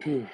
Hello.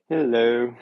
Hello.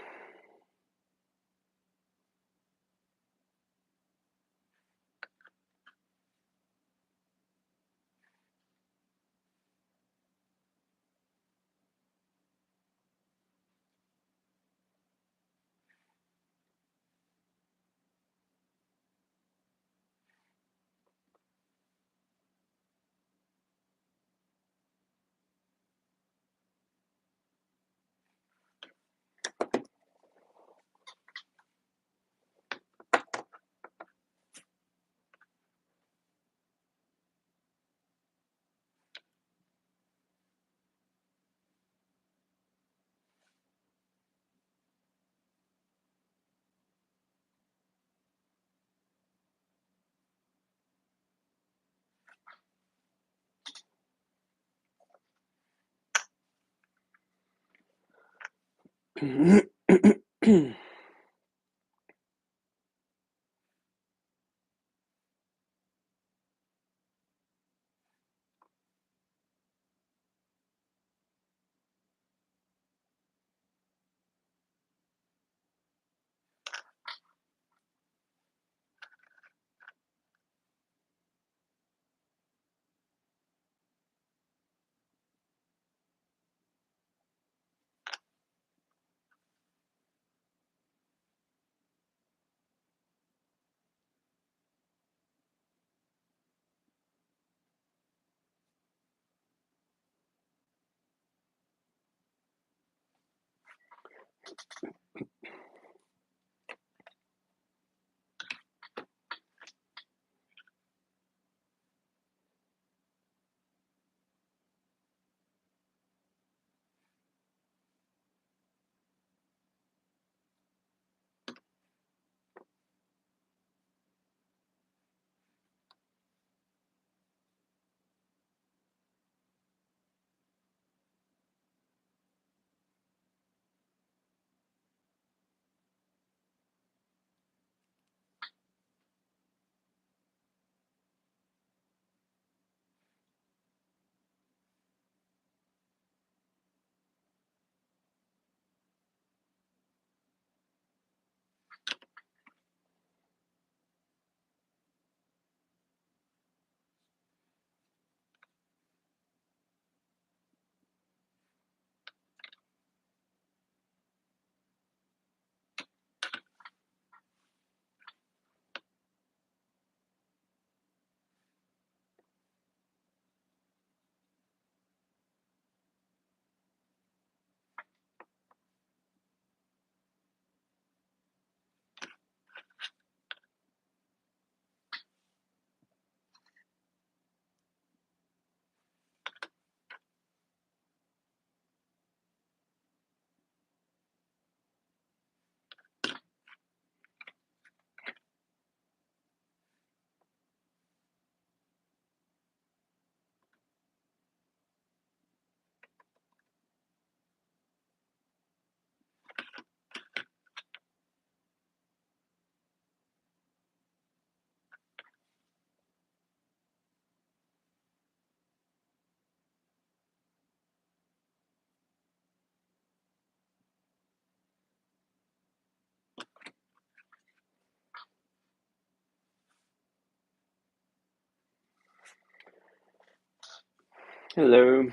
Hello.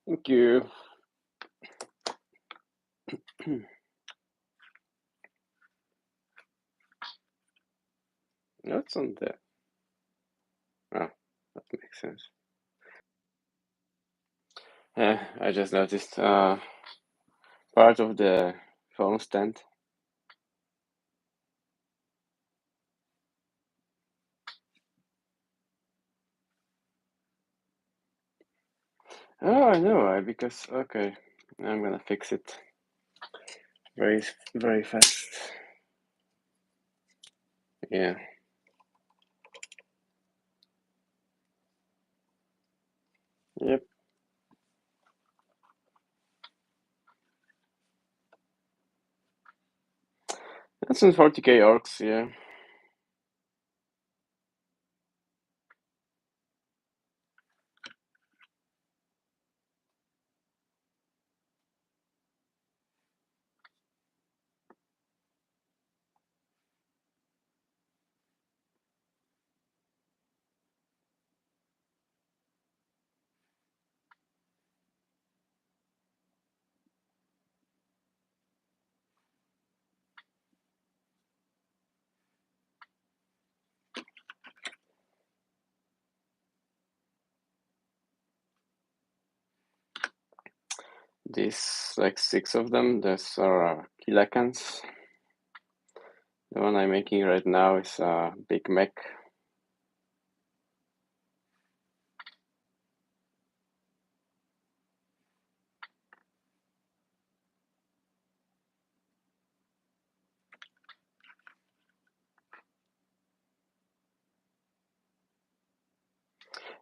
Thank you. That's on there. Oh, that makes sense. I just noticed part of the phone stand. Oh, I know why, because okay, I'm gonna fix it very, very fast. Yeah. Yep. That's in 40k orks, yeah. These, like 6 of them, those are kilakans. The one I'm making right now is a big mech.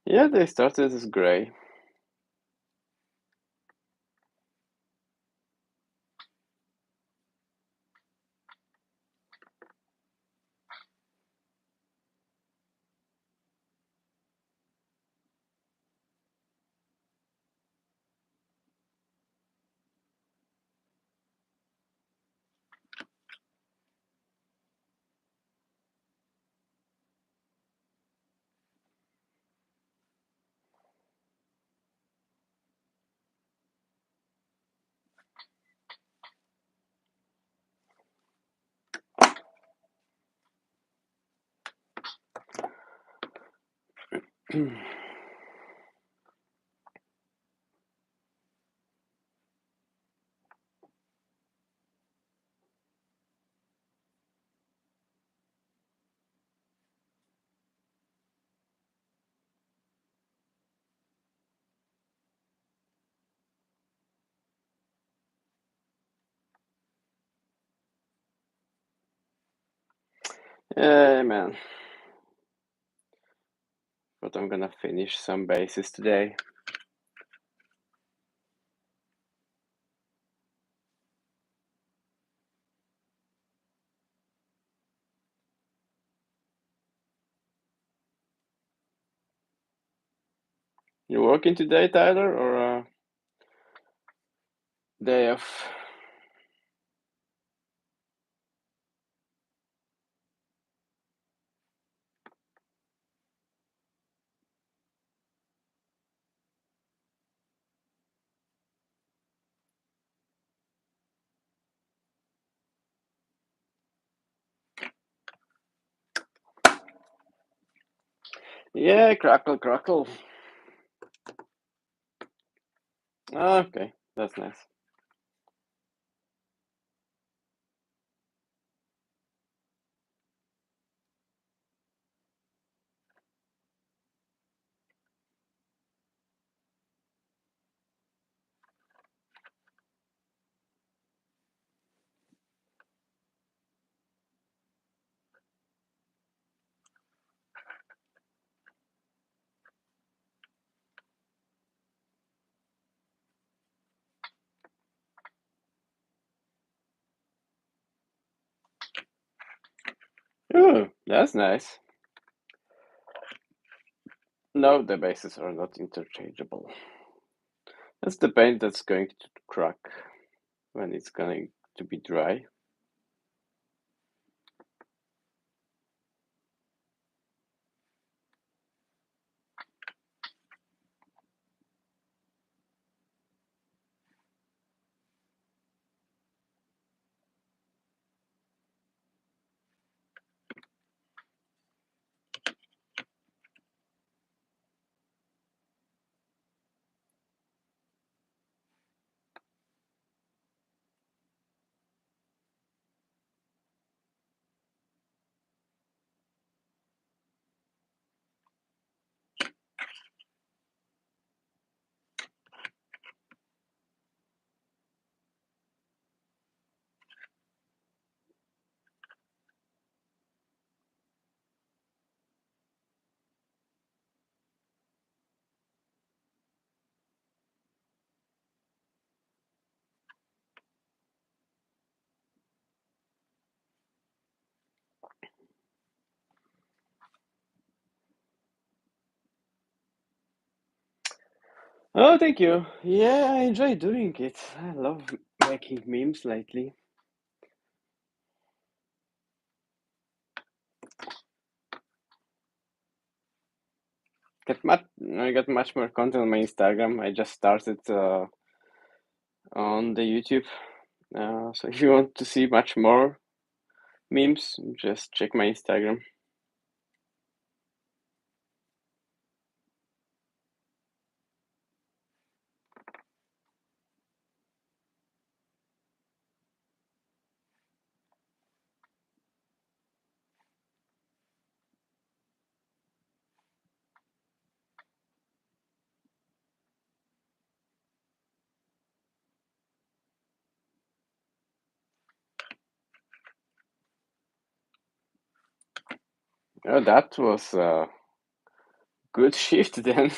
Yeah, they started as gray. Yeah, man. But I'm gonna finish some bases today. You working today, Tyler, or day off? Yeah, crackle, crackle. Ah, okay, that's nice. Oh, that's nice. No, the bases are not interchangeable. That's the paint that's going to crack when it's going to be dry. Oh, thank you. Yeah, I enjoy doing it. I love making memes lately. I got much more content on my Instagram. I just started on the YouTube. So if you want to see much more memes, just check my Instagram. Oh, that was a good shift then.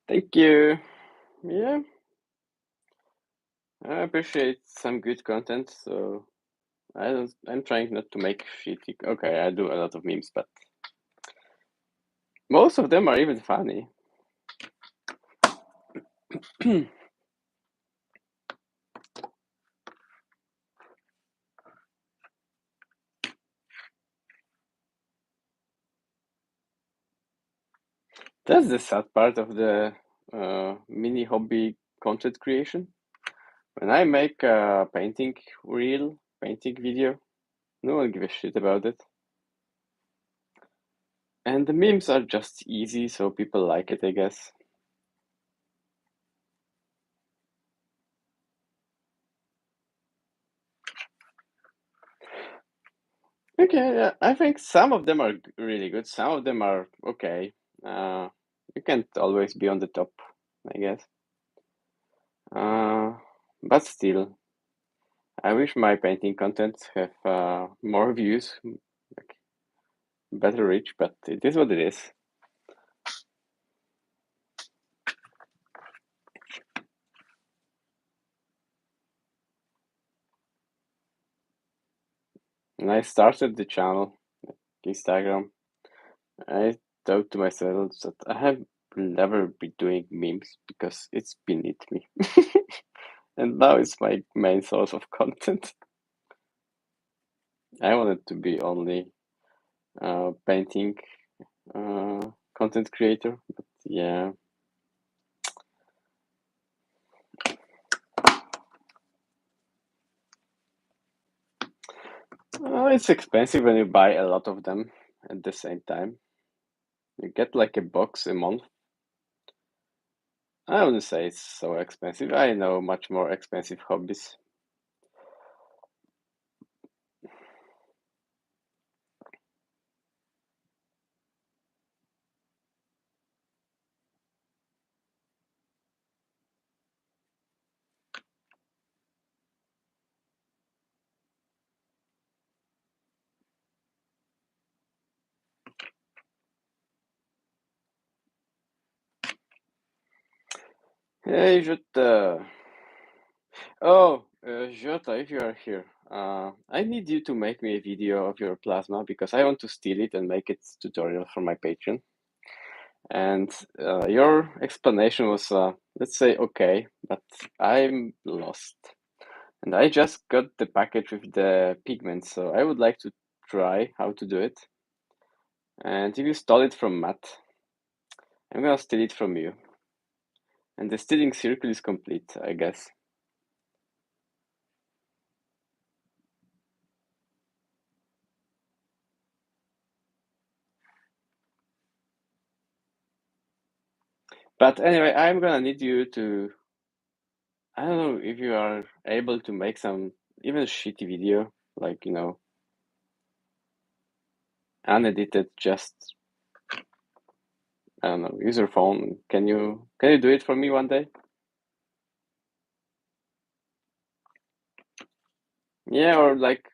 Thank you. Yeah, I appreciate some good content. So I'm trying not to make shitty. Okay, I do a lot of memes, but most of them are even funny. That's the sad part of the mini hobby content creation. When I make a painting video, no one gives a shit about it. And the memes are just easy, so people like it, I guess. Okay, yeah, I think some of them are really good. Some of them are okay. You can't always be on the top, I guess. Uh, but still, I wish my painting content have more views, like better reach. But it is what it is. When I started the channel, Instagram, I thought to myself that I have never been doing memes because it's beneath me. And now it's my main source of content. I wanted to be only painting uh, content creator, but yeah. It's expensive when you buy a lot of them at the same time. You get like a box a month. I wouldn't say it's so expensive. I know much more expensive hobbies. Hey, you should. Oh, Jota, if you are here, I need you to make me a video of your plasma because I want to steal it and make it tutorial for my Patreon. And your explanation was, let's say, okay, but I'm lost. And I just got the package with the pigments, so I would like to try how to do it. And if you stole it from Matt, I'm gonna steal it from you. And the stealing circle is complete, I guess. But anyway, I'm gonna need you to, I don't know if you are able to make some even shitty video, like, unedited, just I don't know, use your phone. Can you do it for me one day? Yeah, or like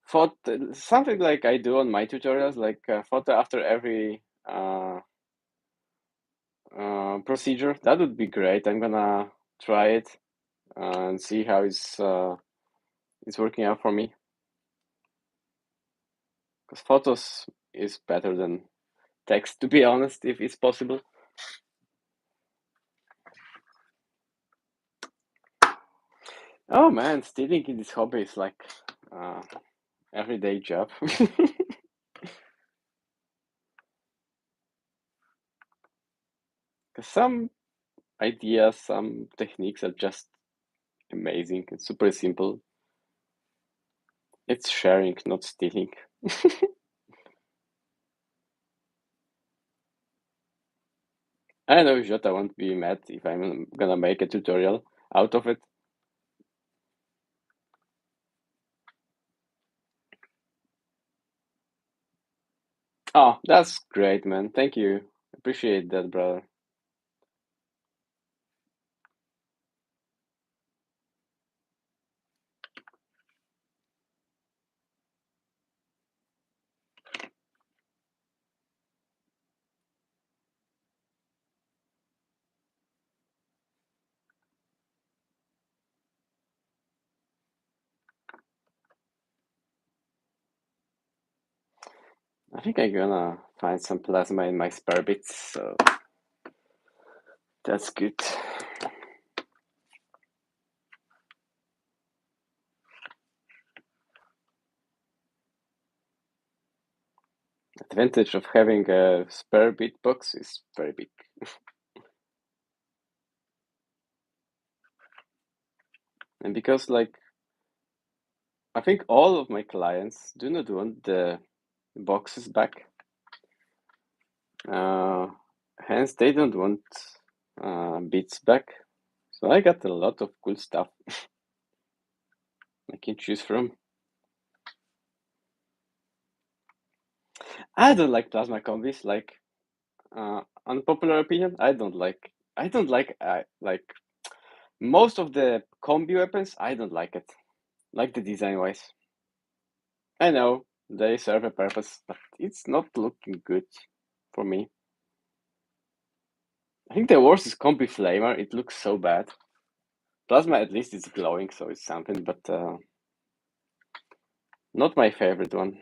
photo, something like I do on my tutorials, like photo after every procedure. That would be great. I'm gonna try it and see how it's working out for me. Because photos is better than text, to be honest, if it's possible. Oh man, stealing in this hobby is like uh, everyday job. Because some ideas, some techniques are just amazing and super simple. It's sharing, not stealing. I know Jota won't be mad if I'm gonna make a tutorial out of it. Oh, that's great, man. Thank you. Appreciate that, brother. I think I'm gonna find some plasma in my spare bits, so that's good. Advantage of having a spare bit box is very big. And because like I think all of my clients do not want the boxes back. Uh, Hence they don't want bits back. So I got a lot of cool stuff I can choose from. I don't like plasma combis. Like unpopular opinion, I don't like most of the combi weapons. I don't like it. Like the design wise. I know they serve a purpose, but it's not looking good for me. I think the worst is combi flamer. It looks so bad. Plasma at least is glowing, so it's something, but not my favorite one.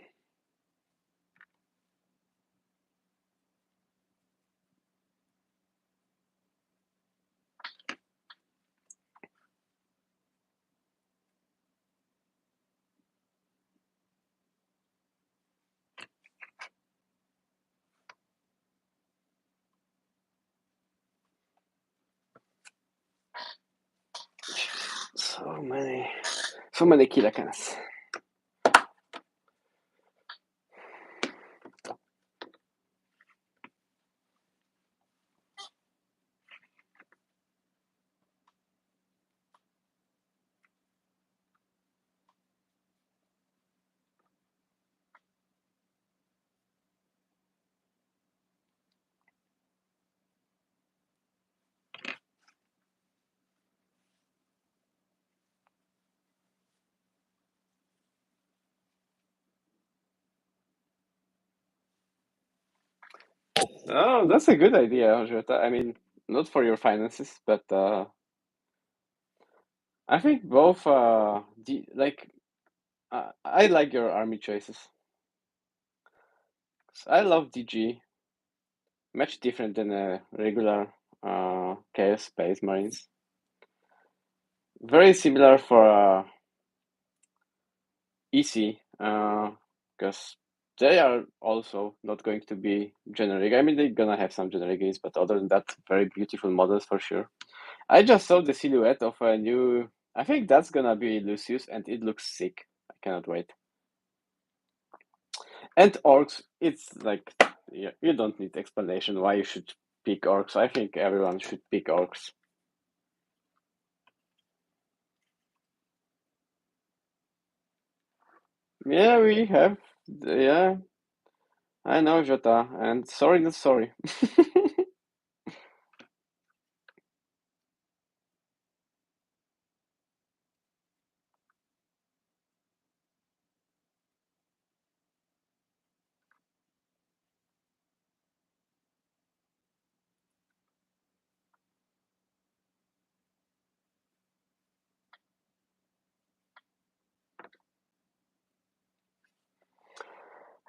So many, so many kilocans. Oh, that's a good idea, Jota. I mean, not for your finances, but I think both. I like your army choices. I love DG, much different than a regular Chaos Space Marines. Very similar for EC, because they are also not going to be generic. I mean, they're gonna have some generic units, but other than that, very beautiful models for sure. I just saw the silhouette of a new. I think that's gonna be Lucius, and it looks sick. I cannot wait. And orcs, it's like, yeah, you don't need explanation why you should pick orcs. I think everyone should pick orcs. Yeah, we have. Yeah, I know, Jota, and sorry, not sorry.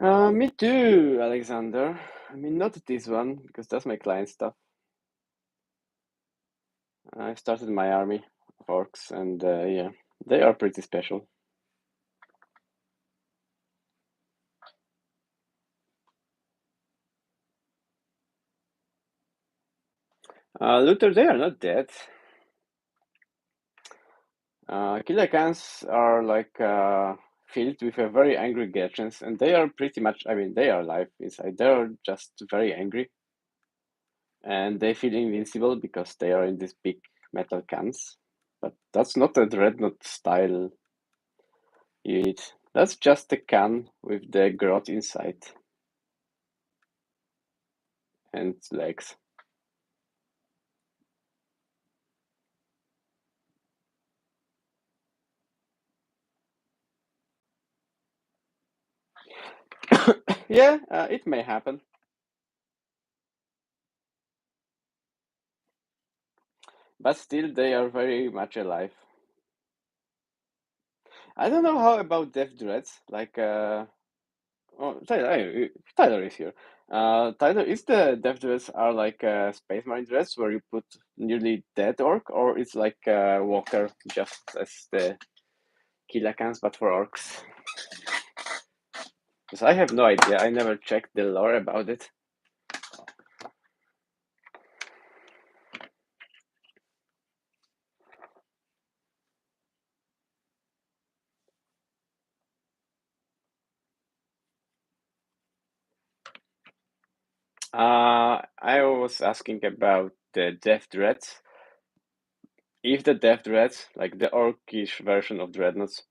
Me too, Alexander. I mean, not this one, because that's my client stuff. I started my army of orcs, and yeah, they are pretty special. Luther, they are not dead. Killikans are like filled with a very angry Ghetchans, and they are pretty much, I mean, they are alive inside. They are just very angry, and they feel invincible because they are in these big metal cans. But that's not a dreadnought style unit. That's just a can with the grot inside and legs. Yeah, it may happen. But still, they are very much alive. I don't know how about death dreads. Like, oh, Tyler is here. Tyler, is the death dreads are like Space Marine dreads where you put nearly dead orc, or it's like Walker, just as the Kilakans, but for orcs? Because I have no idea. I never checked the lore about it. I was asking about the death dreads. If the death dreads, like the orcish version of dreadnoughts,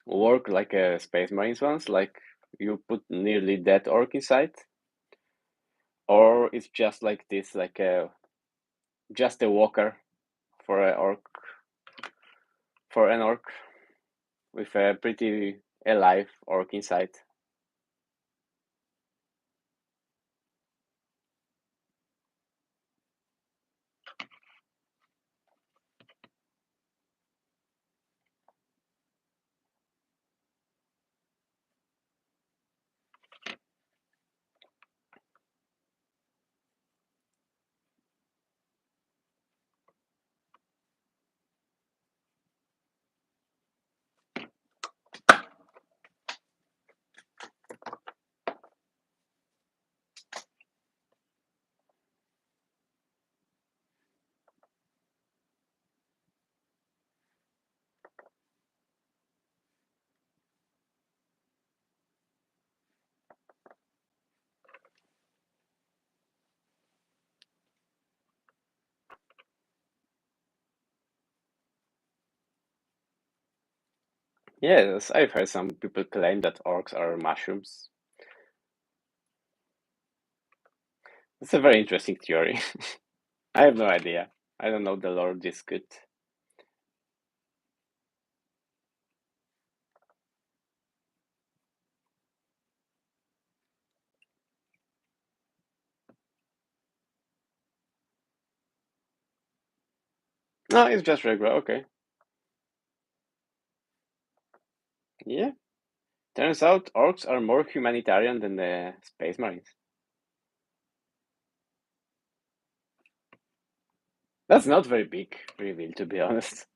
work like a Space Marines ones, like you put nearly dead orc inside, or it's just like this, like a just a walker for a orc for an orc with a pretty alive orc inside. Yes, I've heard some people claim that orcs are mushrooms. It's a very interesting theory. I have no idea. I don't know the lore this good. No, it's just regular. Okay. Yeah. Turns out orcs are more humanitarian than the Space Marines. That's not very big reveal, to be honest.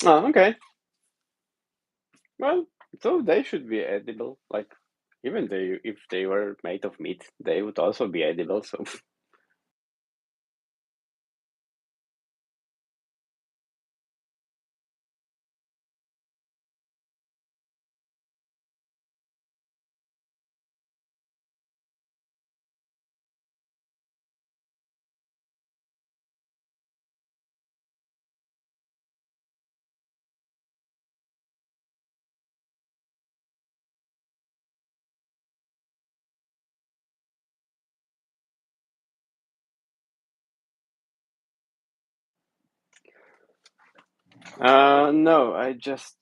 Oh, okay. Well, so they should be edible. Like, even if they were made of meat, they would also be edible. So No, I just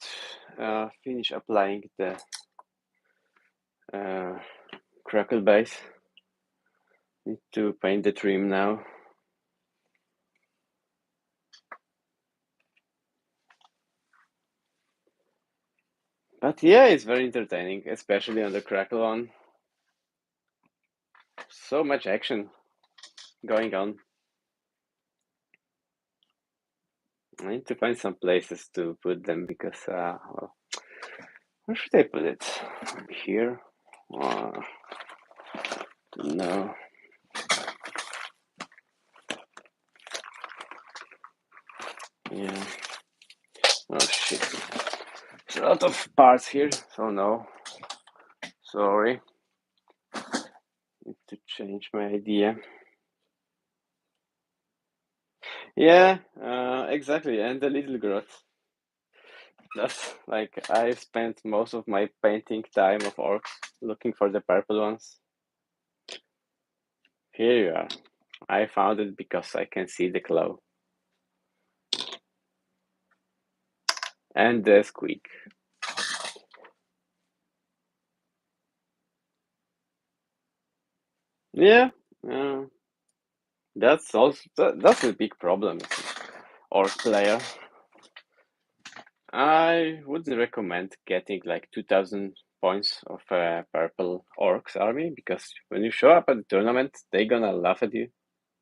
finished applying the crackle base. Need to paint the trim now. But yeah, it's very entertaining, especially on the crackle one. So much action going on. I need to find some places to put them because, well, where should I put it? Here? No. Yeah. Oh shit. There's a lot of parts here, so no. Sorry. Need to change my idea. Yeah, exactly. And the little growth. That's like I've spent most of my painting time of orcs looking for the purple ones. Here you are. I found it because I can see the claw. And the squeak. Yeah, that's also that's a big problem. Orc player. I wouldn't recommend getting like 2000 points of purple orcs army because when you show up at the tournament, they're gonna laugh at you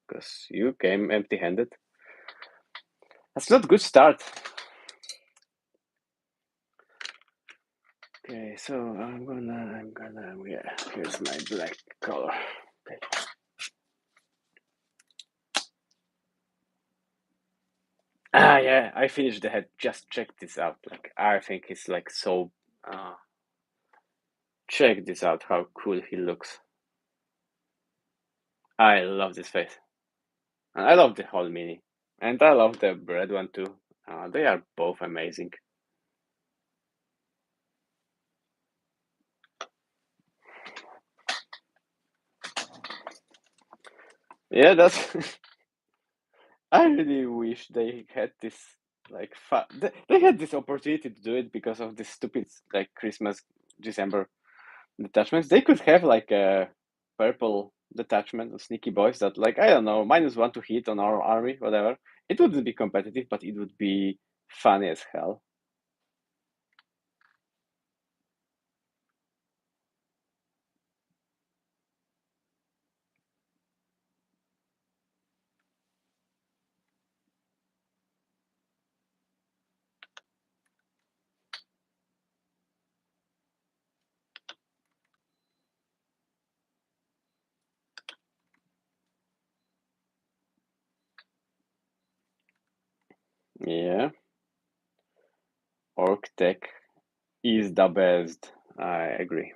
because you came empty-handed. That's not a good start. Okay, so yeah, here's my black color. Okay. Yeah, I finished the head. Just check this out. Like, I think it's like so. Check this out, how cool he looks. I love this face. And I love the whole mini. And I love the bread one too. They are both amazing. Yeah, that's. I really wish they had this like they had this opportunity to do it because of this stupid like Christmas December detachments. They could have like a purple detachment of sneaky boys that like I don't know -1 to hit on our army, whatever. It wouldn't be competitive, but it would be funny as hell. Yeah, Orc Tech is the best. I agree.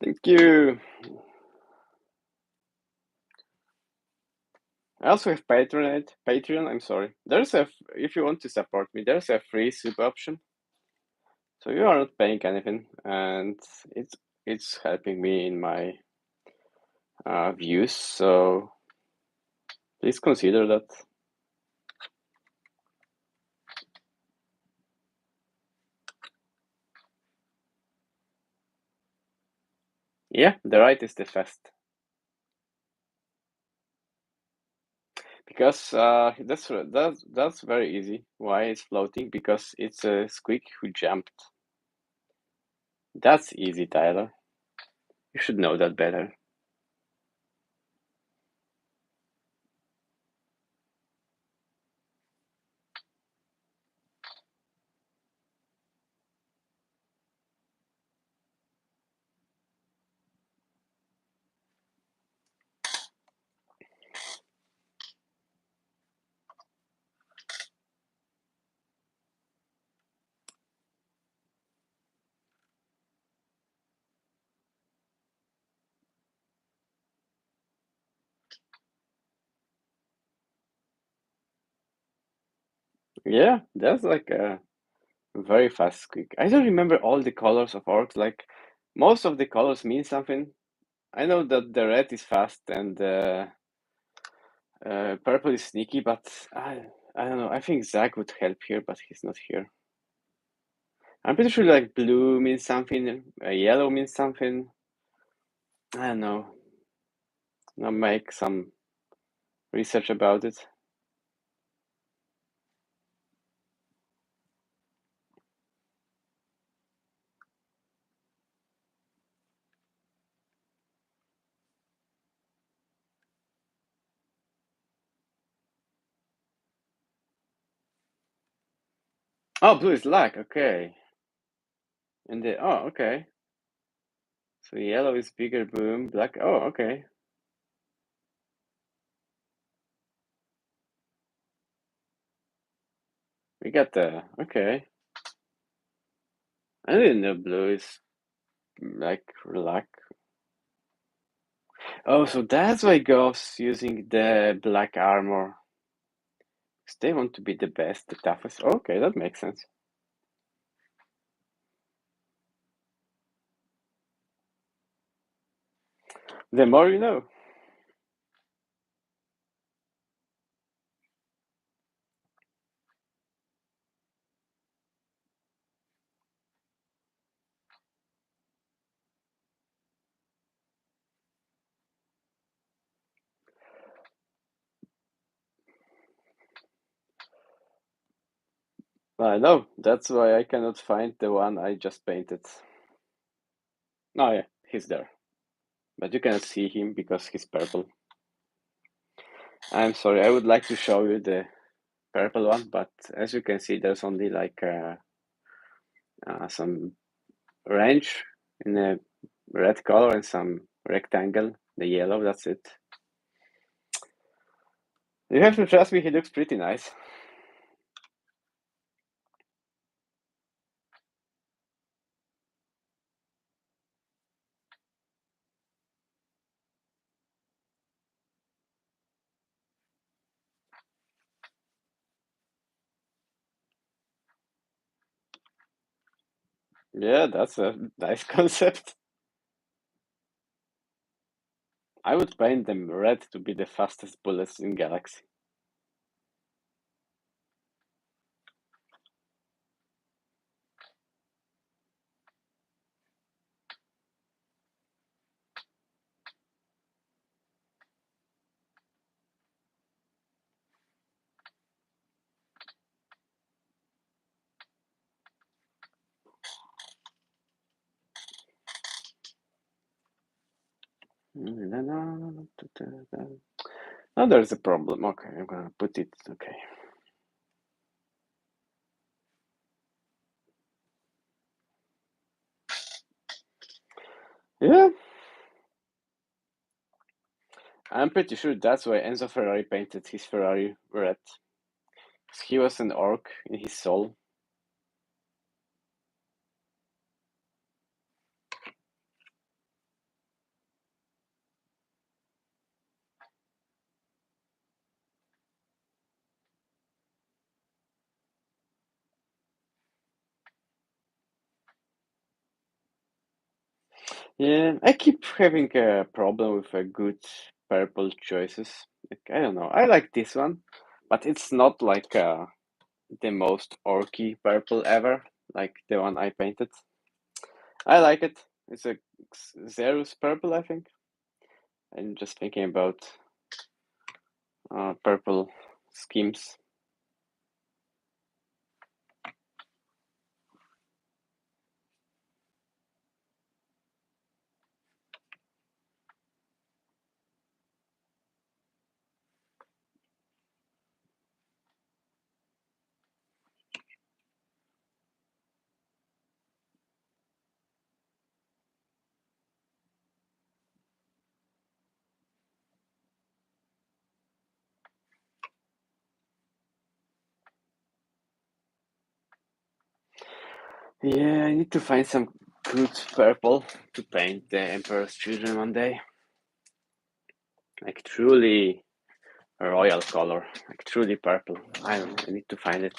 Thank you. I also have Patreon. Patreon. I'm sorry. There's a if you want to support me, there's a free sub option. So you are not paying anything, and it's helping me in my views. So please consider that. Yeah, the right is the fast because that's very easy. Why it's floating? Because it's a squeak who jumped. That's easy, Tyler. You should know that better. Yeah, that's like a very fast quick. I don't remember all the colors of orcs. Like most of the colors mean something. I know that the red is fast and purple is sneaky, but I don't know. I think Zach would help here, but he's not here. I'm pretty sure like blue means something, yellow means something. I don't know. I'll make some research about it. Oh, blue is black. Okay. And the okay. So yellow is bigger, boom. Black. Oh, okay. We got the okay. I didn't know blue is like black. Oh, so that's why Goths using the black armor. 'Cause they want to be the best, the toughest. Okay, that makes sense. The more you know. I know. That's why I cannot find the one I just painted. Oh yeah, he's there. But you cannot see him because he's purple. I'm sorry, I would like to show you the purple one, but as you can see, there's only like some range in a red color and some rectangle, the yellow, that's it. You have to trust me, he looks pretty nice. Yeah, that's a nice concept. I would paint them red to be the fastest bullets in Galaxy. Oh, there's a problem. Okay, I'm gonna put it. Okay. Yeah, I'm pretty sure that's why Enzo Ferrari painted his Ferrari red. 'Cause he was an orc in his soul. Yeah, I keep having a problem with good purple choices. Like, I don't know. I like this one, but it's not like the most orky purple ever, like the one I painted. I like it. It's a Zerus purple, I think. I'm just thinking about purple schemes. Yeah, I need to find some good purple to paint the Emperor's Children one day. Like truly royal color, like truly purple. I don't know, I need to find it.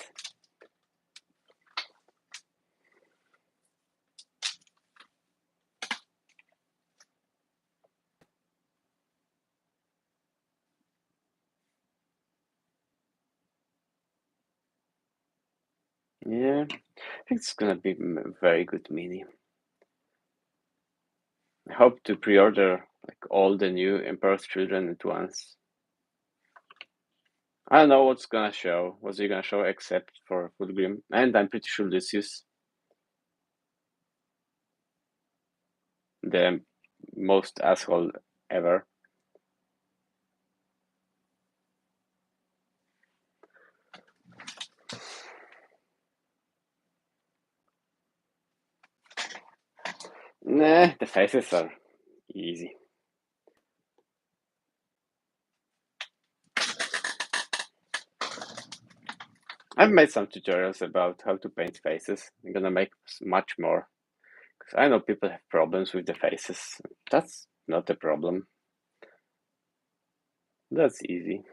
Yeah, I think it's gonna be a very good mini. I hope to pre-order like all the new Emperor's Children at once. I don't know what's gonna show. What's he gonna show except for Fulgrim, and I'm pretty sure Lucius, the most asshole ever. Nah, the faces are easy. I've made some tutorials about how to paint faces. I'm gonna make much more. Because I know people have problems with the faces. That's not a problem. That's easy.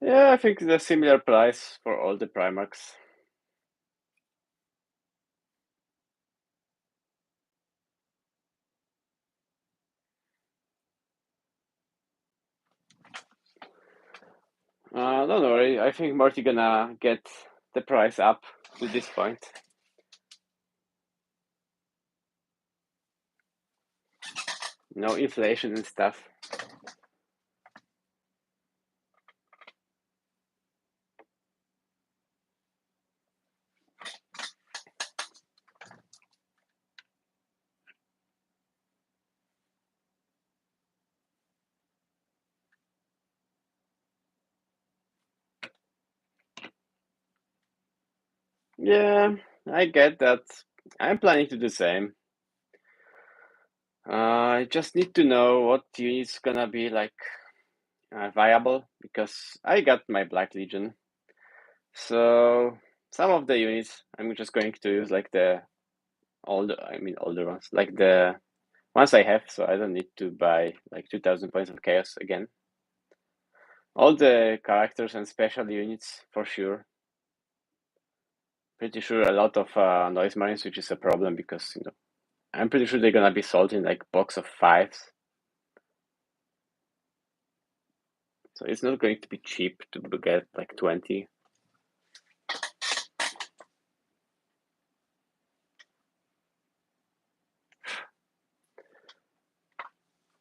Yeah, I think it's a similar price for all the Primarchs. Don't worry, I think Marty gonna get the price up to this point. No inflation and stuff. Yeah, I get that. I'm planning to do the same. I just need to know what unit's gonna be like viable because I got my Black Legion. So some of the units I'm just going to use like the older ones, like the ones I have, so I don't need to buy like 2000 points of chaos again. All the characters and special units for sure. Pretty sure a lot of noise marines, which is a problem because I'm pretty sure they're gonna be sold in like box of fives. So it's not going to be cheap to get like 20.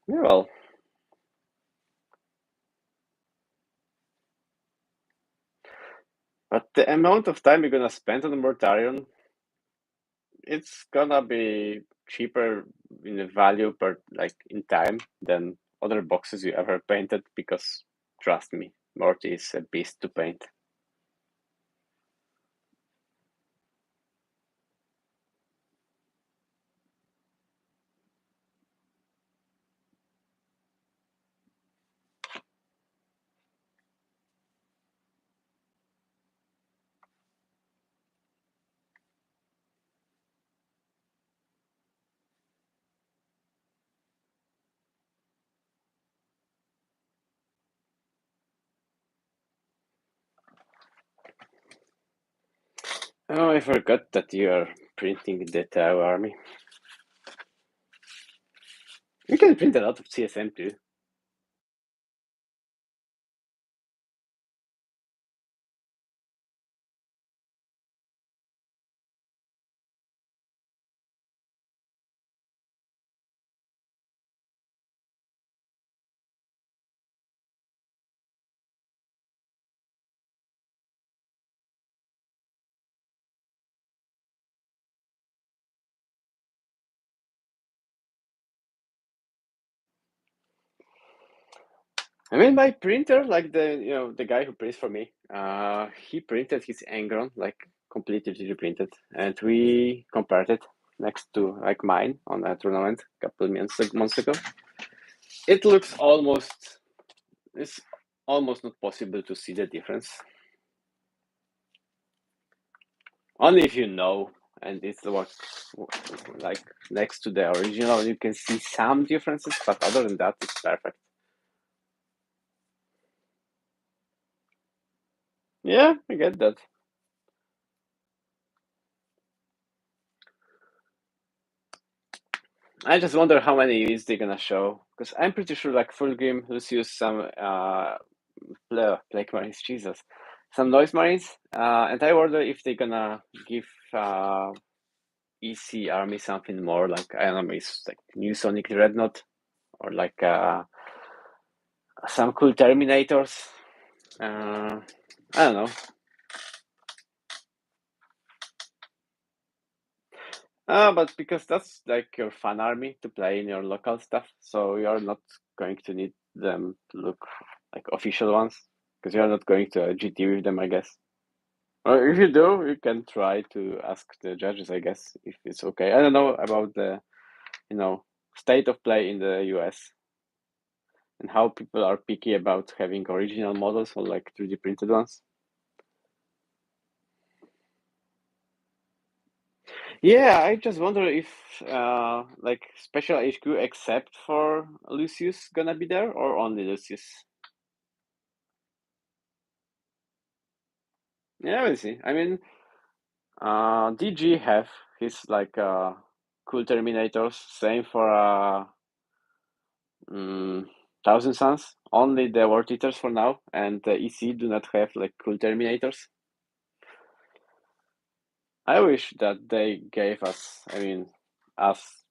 Yeah, well. But the amount of time you're gonna spend on the Mortarion, it's gonna be cheaper in the value per like in time than other boxes you ever painted because trust me, Morty is a beast to paint. Oh, I forgot that you are printing the Tau army. You can print a lot of CSM too. I mean, my printer, like the guy who prints for me, he printed his Angron like completely 3D printed, and we compared it next to like mine on a tournament a couple of months ago. It looks almost, it's almost not possible to see the difference. Only if you know, and it's what like next to the original, you can see some differences, but other than that, it's perfect. Yeah, I get that. I just wonder how many units they're gonna show, because I'm pretty sure like full game use some Plague Marines, Jesus, some Noise Marines, and I wonder if they're gonna give EC army something more like, I don't know, maybe it's like new Sonic Dreadnought or like some cool Terminators. I don't know. But because that's like your fan army to play in your local stuff, so you're not going to need them to look like official ones, because you're not going to GT with them, I guess. Or if you do, you can try to ask the judges, I guess, if it's okay. I don't know about the, state of play in the US and how people are picky about having original models or like 3D printed ones. Yeah, I just wonder if like special HQ except for Lucius gonna be there or only Lucius. Yeah, we'll see. I mean, DG have his like cool Terminators. Same for mm, Thousand Suns. Only the World Eaters for now, and the EC do not have like cool Terminators. I wish that they gave us, I mean, us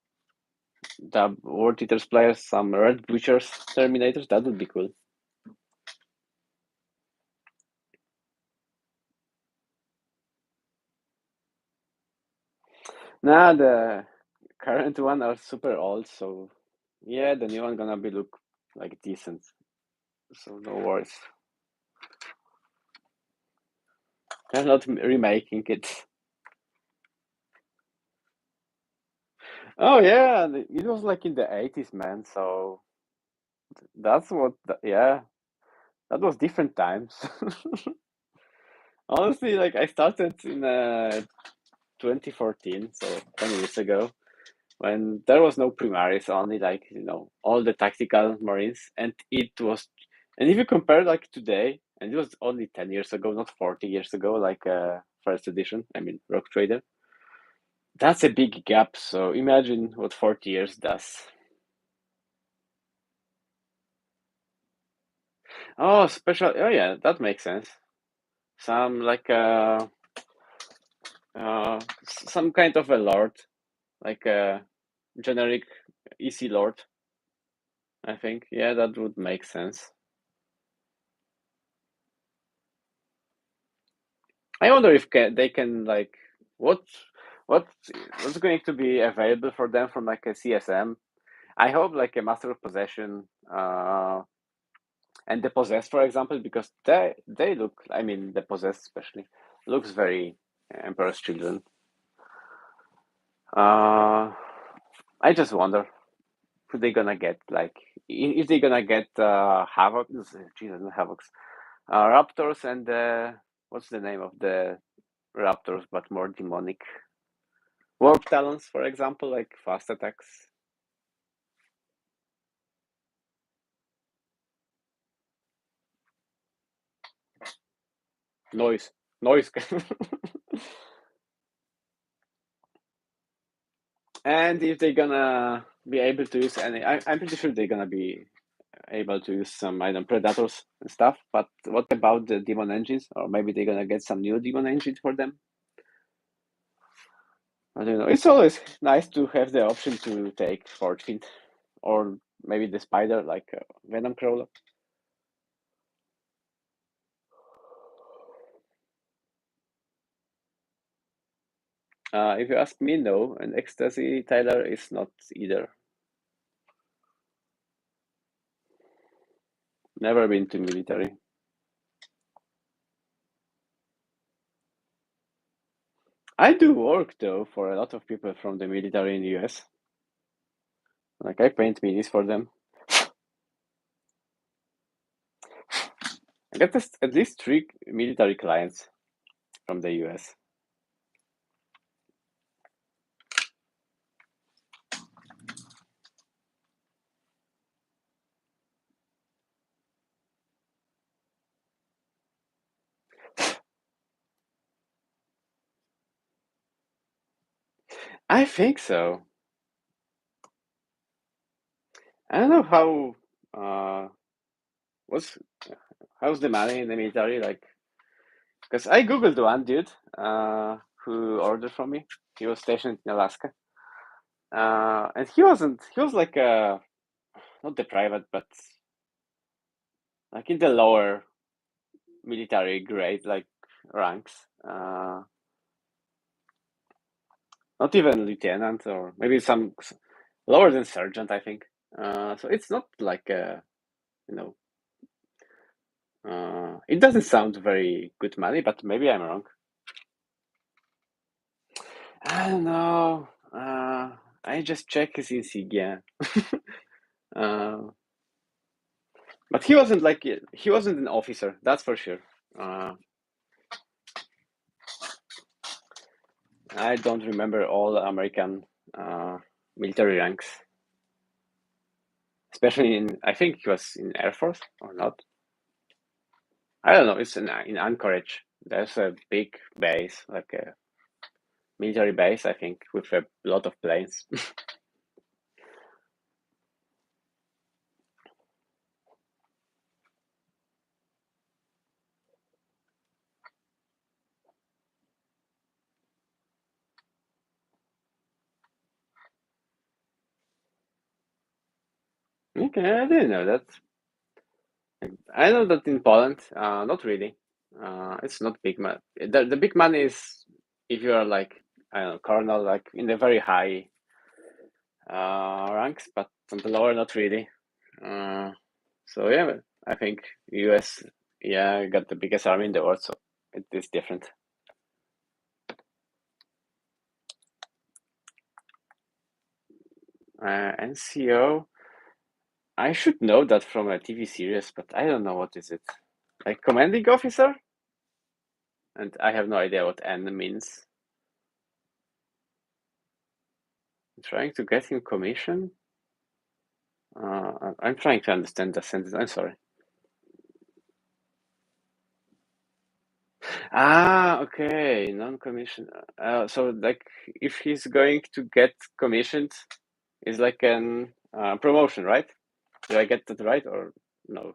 the World Eaters players some Red Butchers Terminators. That would be cool. Nah, the current one are super old, so yeah, the new one gonna be look like decent. So no worries. They're not remaking it. Oh yeah, it was like in the 80s, man. So that's what, yeah, that was different times. Honestly, like I started in 2014, so 10 years ago, when there was no primaries, only like, all the tactical Marines. And it was, and if you compare like today, and it was only 10 years ago, not 40 years ago, like first edition, I mean, Rock Trader, that's a big gap. So imagine what 40 years does. Oh, special. Oh, yeah, that makes sense. Some like some kind of a lord, like a generic EC lord. I think, yeah, that would make sense. I wonder if they can like what what what's going to be available for them from like a CSM. I hope like a Master of Possession and the Possessed, for example, because they look. I mean, the Possessed especially looks very Emperor's Children. I just wonder who they gonna get. Like, if they gonna get Havoc, Jesus, not Havocs, Raptors, and what's the name of the Raptors, but more demonic? Warp Talons, for example, like fast attacks. Noise. And if they're gonna be able to use any, I'm pretty sure they're gonna be able to use some, I don't know, Predators and stuff. But what about the Demon Engines? Or maybe they're gonna get some new Demon Engines for them? I don't know. It's always nice to have the option to take Fort Fiend, or maybe the Spider, like Venom Crawler. If you ask me, no, and Ecstasy Tyler is not either. Never been to military. I do work though for a lot of people from the military in the US. Like I paint minis for them. I got at least 3 military clients from the US. I think so. I don't know what's how's the money in the military like. Because I googled one dude who ordered from me. He was stationed in Alaska, and he wasn't. He was like not the private, but like in the lower military grade, like ranks. Not even lieutenant, or maybe some lower than sergeant, I think. So it's not like you know. It doesn't sound very good money, but maybe I'm wrong. I don't know. I just checked his insignia. But he wasn't an officer, that's for sure. Uh, I don't remember all American military ranks, especially in. I think he was in Air Force or not. I don't know. It's in Anchorage. There's a big base, like a military base, I think, with a lot of planes. Okay, I didn't know that. I know that in Poland, not really. It's not big money. The big money is if you are like I don't know, colonel, like in the very high ranks, but on the lower, not really. So yeah, I think US, yeah, got the biggest army in the world, so it is different. NCO, I should know that from a TV series, but I don't know what is it. Like commanding officer, and I have no idea what N means. I'm trying to get him commission. I'm trying to understand the sentence. I'm sorry. Ah, okay, non-commissioned. So like, if he's going to get commissioned, it's like an promotion, right? Do I get that right or no?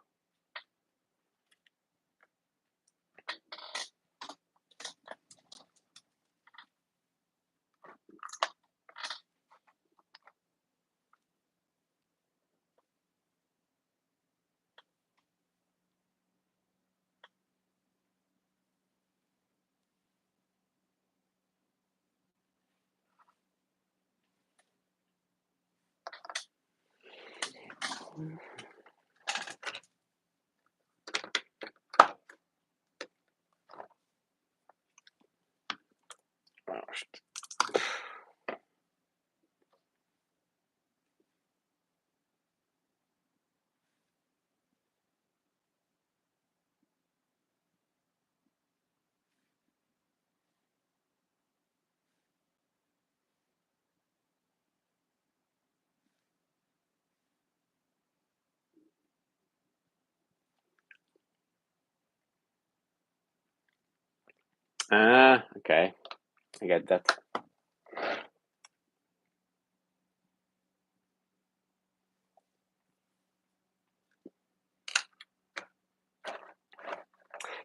Ah, okay, I get that.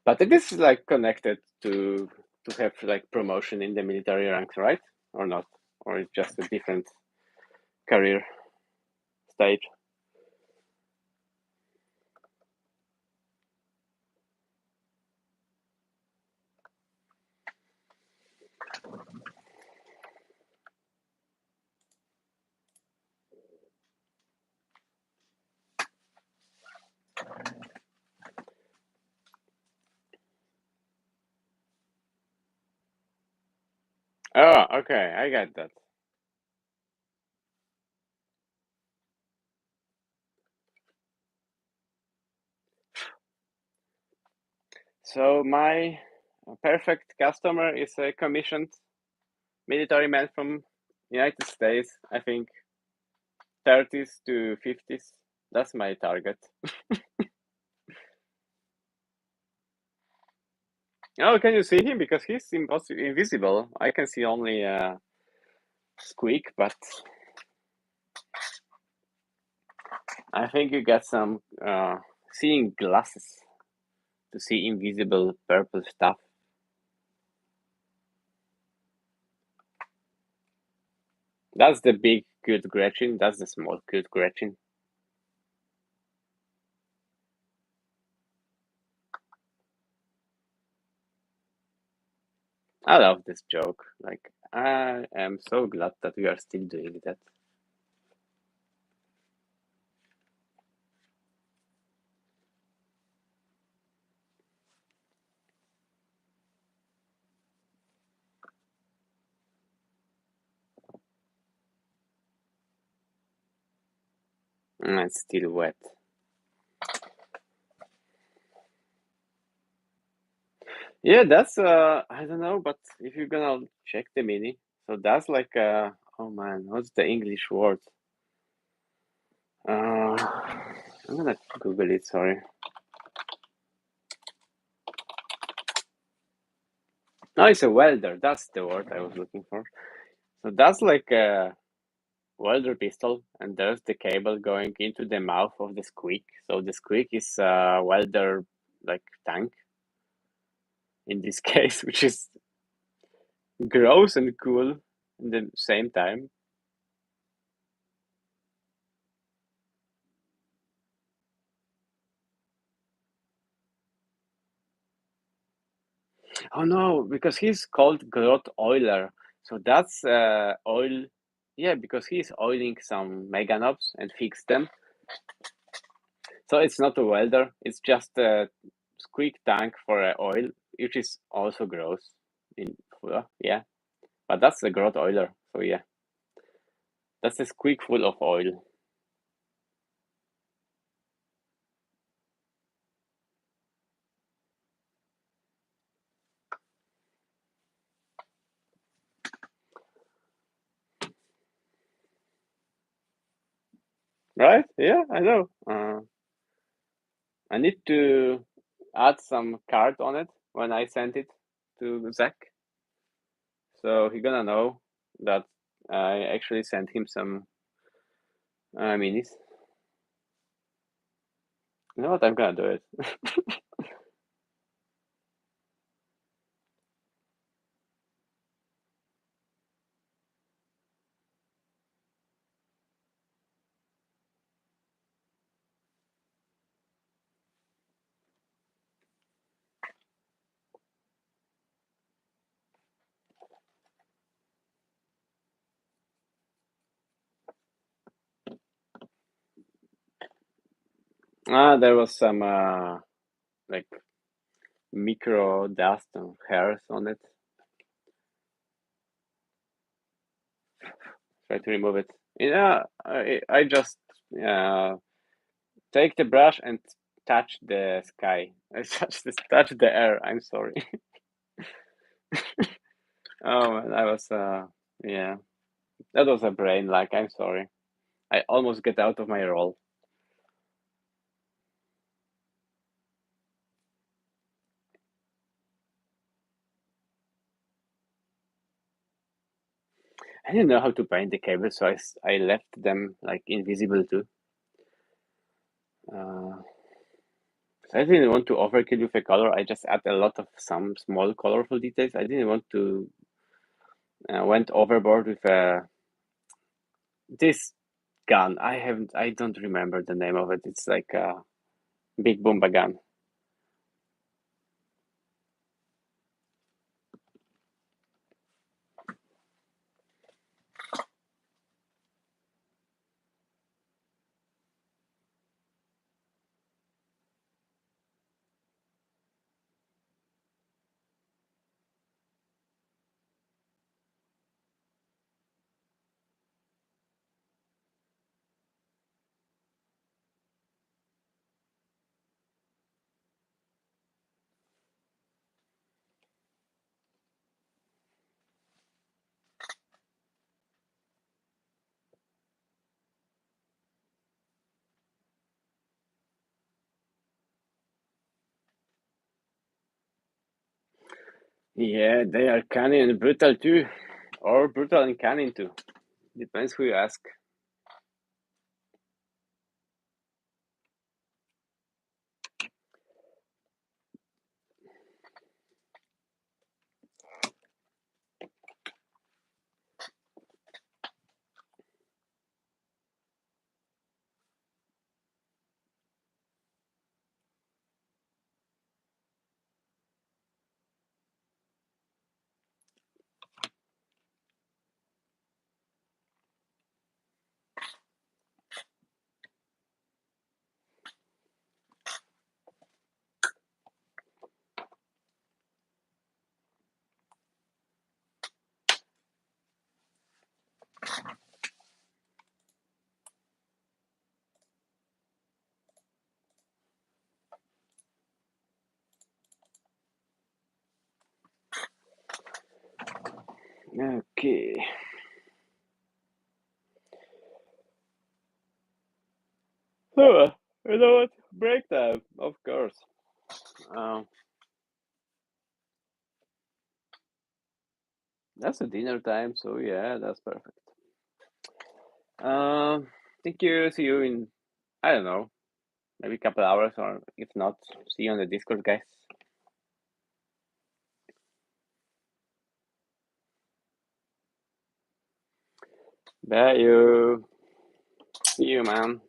But it is like connected to have like promotion in the military ranks, right? Or not? Or it's just a different career stage? Oh, okay, I get that. So my perfect customer is a commissioned military man from United States. I think 30s to 50s. That's my target. Oh, can you see him? Because he's invisible. I can see only Squeak, but I think you get some seeing glasses to see invisible purple stuff. That's the big cute Gretchen. That's the small cute Gretchen. I love this joke. Like, I am so glad that we are still doing that. It's still wet. Yeah, that's I don't know, but if you're gonna check the mini, so that's like oh man, what's the English word? I'm gonna Google it, sorry. No, it's a welder, that's the word I was looking for. So that's like a welder pistol, and there's the cable going into the mouth of the squeak. So the squeak is a welder like tank in this case, which is gross and cool at the same time. Oh no, because he's called Grot Oiler. So that's oil. Yeah, because he's oiling some meganobs and fix them. So it's not a welder, it's just a squeak tank for oil, which is also gross. In yeah, but that's a Grot Oiler. So yeah, that's a squeak full of oil. Right? Yeah, I know. I need to add some card on it when I send it to Zach. So he gonna know that I actually sent him some minis. You know what? I'm gonna do it. There was some like micro dust and hairs on it. Try to remove it. Yeah, I just uh, take the brush and touch the sky. I touch the air. I'm sorry. Oh man, I was yeah, that was a brain like. I'm sorry. I almost get out of my role. I didn't know how to bind the cables, so I left them like invisible too. Uh, so I didn't want to overkill with a color. I just add a lot of some small colorful details. I didn't want to went overboard with this gun. I don't remember the name of it. It's like a big boomba gun. Yeah, they are canny and brutal too, or brutal and canny too. Depends who you ask. Okay. Oh, you know what? Break time, of course. Um, that's a dinner time, so yeah, that's perfect. Um, Thank you. See you in, I don't know, maybe a couple hours, or if not, see you on the Discord, guys. Bye, you. See you, man.